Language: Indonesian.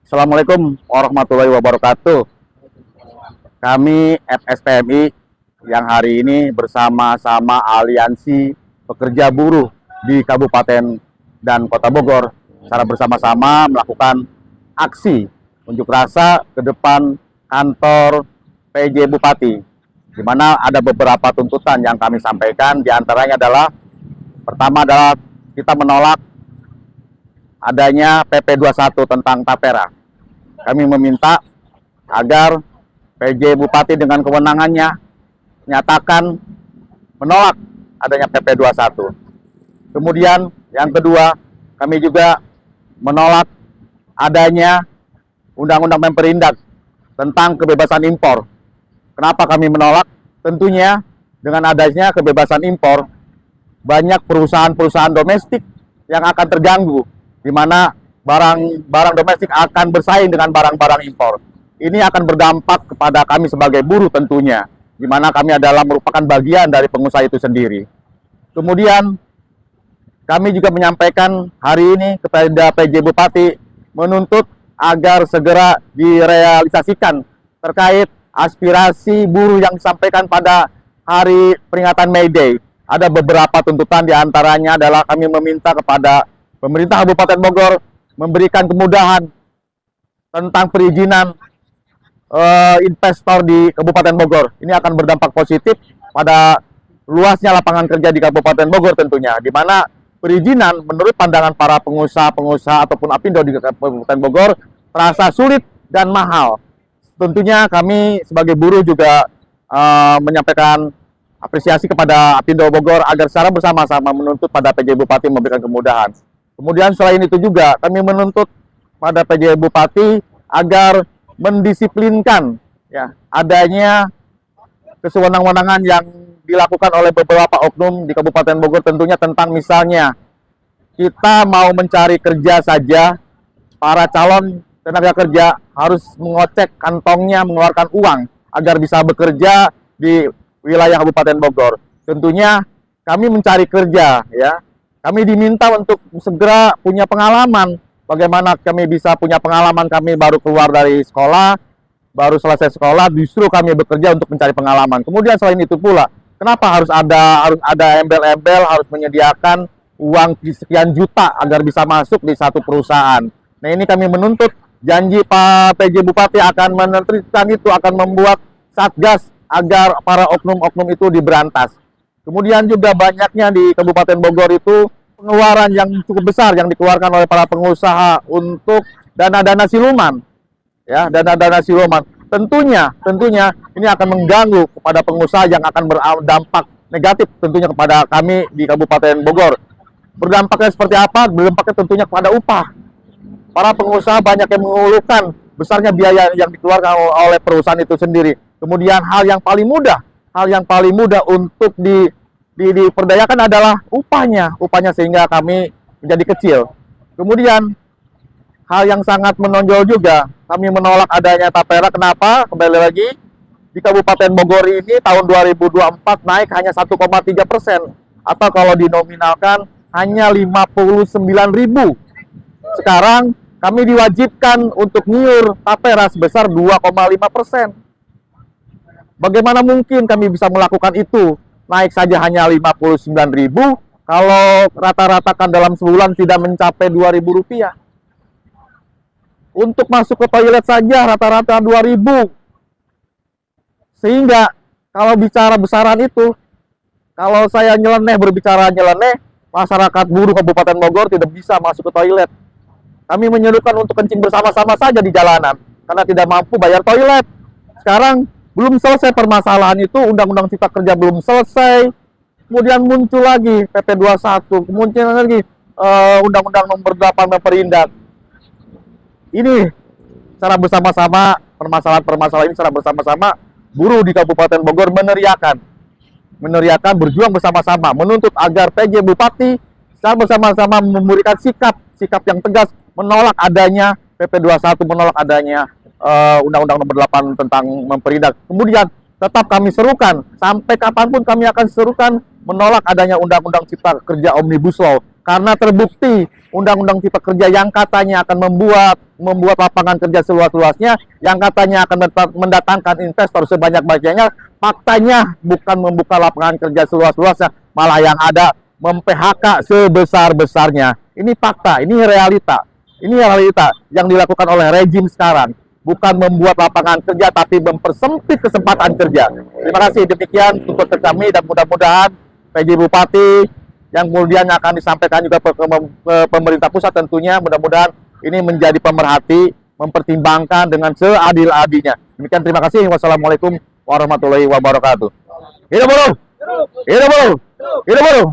Assalamualaikum warahmatullahi wabarakatuh. Kami FSPMI yang hari ini bersama-sama Aliansi Pekerja Buruh di Kabupaten dan Kota Bogor secara bersama-sama melakukan aksi unjuk rasa ke depan kantor PJ Bupati, di mana ada beberapa tuntutan yang kami sampaikan. Di antaranya adalah, pertama adalah kita menolak adanya PP 21 tentang tapera. Kami meminta agar PJ Bupati dengan kewenangannya nyatakan menolak adanya PP 21. Kemudian yang kedua, kami juga menolak adanya Undang-Undang Memperindak tentang kebebasan impor. Kenapa kami menolak? Tentunya dengan adanya kebebasan impor, banyak perusahaan-perusahaan domestik yang akan terganggu, di mana barang domestik akan bersaing dengan barang-barang impor. Ini akan berdampak kepada kami sebagai buruh tentunya, di mana kami adalah merupakan bagian dari pengusaha itu sendiri. Kemudian kami juga menyampaikan hari ini kepada PJ Bupati menuntut agar segera direalisasikan terkait aspirasi buruh yang disampaikan pada hari peringatan May Day. Ada beberapa tuntutan, diantaranya adalah kami meminta kepada pemerintah Kabupaten Bogor memberikan kemudahan tentang perizinan investor di Kabupaten Bogor. Ini akan berdampak positif pada luasnya lapangan kerja di Kabupaten Bogor tentunya, di mana perizinan menurut pandangan para pengusaha-pengusaha ataupun apindo di Kabupaten Bogor terasa sulit dan mahal. Tentunya kami sebagai buruh juga menyampaikan apresiasi kepada apindo Bogor agar secara bersama-sama menuntut pada PJ Bupati memberikan kemudahan. Kemudian selain itu juga kami menuntut pada PJ Bupati agar mendisiplinkan adanya kesewenang-wenangan yang dilakukan oleh beberapa oknum di Kabupaten Bogor, tentunya tentang misalnya kita mau mencari kerja saja, para calon tenaga kerja harus mengocek kantongnya, mengeluarkan uang agar bisa bekerja di wilayah Kabupaten Bogor. Tentunya kami mencari kerja, kami diminta untuk segera punya pengalaman. Bagaimana kami bisa punya pengalaman? Kami baru keluar dari sekolah, baru selesai sekolah, justru kami bekerja untuk mencari pengalaman. Kemudian selain itu pula, kenapa harus ada embel-embel, harus menyediakan uang sekian juta agar bisa masuk di satu perusahaan? Nah, ini kami menuntut, janji Pak PJ Bupati akan menertibkan itu, akan membuat satgas agar para oknum-oknum itu diberantas. Kemudian juga banyaknya di Kabupaten Bogor itu pengeluaran yang cukup besar yang dikeluarkan oleh para pengusaha untuk dana-dana siluman. Dana-dana siluman. Tentunya ini akan mengganggu kepada pengusaha yang akan berdampak negatif tentunya kepada kami di Kabupaten Bogor. Berdampaknya seperti apa? Berdampaknya tentunya kepada upah. Para pengusaha banyak yang mengeluhkan besarnya biaya yang dikeluarkan oleh perusahaan itu sendiri. Kemudian hal yang paling mudah untuk diperdayakan adalah upahnya sehingga kami menjadi kecil. Kemudian hal yang sangat menonjol juga, kami menolak adanya tapera. Kenapa? Kembali lagi, di Kabupaten Bogor ini tahun 2024 naik hanya 1,3%, atau kalau dinominalkan hanya 59.000. Sekarang kami diwajibkan untuk nyiur tapera sebesar 2,5%. Bagaimana mungkin kami bisa melakukan itu? Naik saja hanya 59.000, kalau rata-ratakan dalam sebulan tidak mencapai Rp2.000. Untuk masuk ke toilet saja rata-rata 2.000. Sehingga kalau bicara besaran itu, kalau saya berbicara nyeleneh, masyarakat buruh Kabupaten Bogor tidak bisa masuk ke toilet. Kami menyuruhkan untuk kencing bersama-sama saja di jalanan, karena tidak mampu bayar toilet. Sekarang belum selesai permasalahan itu, Undang-Undang Cipta Kerja belum selesai, kemudian muncul lagi PP 21, kemudian lagi Undang-Undang Nomor 8 Memperindak. Ini secara bersama-sama, permasalahan ini secara bersama-sama, buruh di Kabupaten Bogor meneriakan, berjuang bersama-sama, menuntut agar PJ Bupati secara bersama-sama memberikan sikap yang tegas, menolak adanya PP 21, menolak adanya Undang-Undang Nomor 8 tentang Memperindak. Kemudian tetap kami serukan, sampai kapanpun kami akan serukan menolak adanya Undang-Undang Cipta Kerja Omnibus Law, Karena terbukti Undang-Undang Cipta Kerja yang katanya akan membuat lapangan kerja seluas-luasnya, yang katanya akan mendatangkan investor sebanyak-banyaknya, faktanya bukan membuka lapangan kerja seluas-luasnya, malah yang ada mem-PHK sebesar-besarnya. Ini fakta, ini realita. Ini realita yang dilakukan oleh rejim sekarang. Bukan membuat lapangan kerja, tapi mempersempit kesempatan kerja. Terima kasih. Demikian tuntutan kami, dan mudah-mudahan PJ Bupati yang kemudian akan disampaikan juga ke pemerintah pusat tentunya, mudah-mudahan ini menjadi pemerhati, mempertimbangkan dengan seadil-adilnya. Demikian, terima kasih. Wassalamualaikum warahmatullahi wabarakatuh. Hidup buruh! Hidup buruh! Hidup buruh!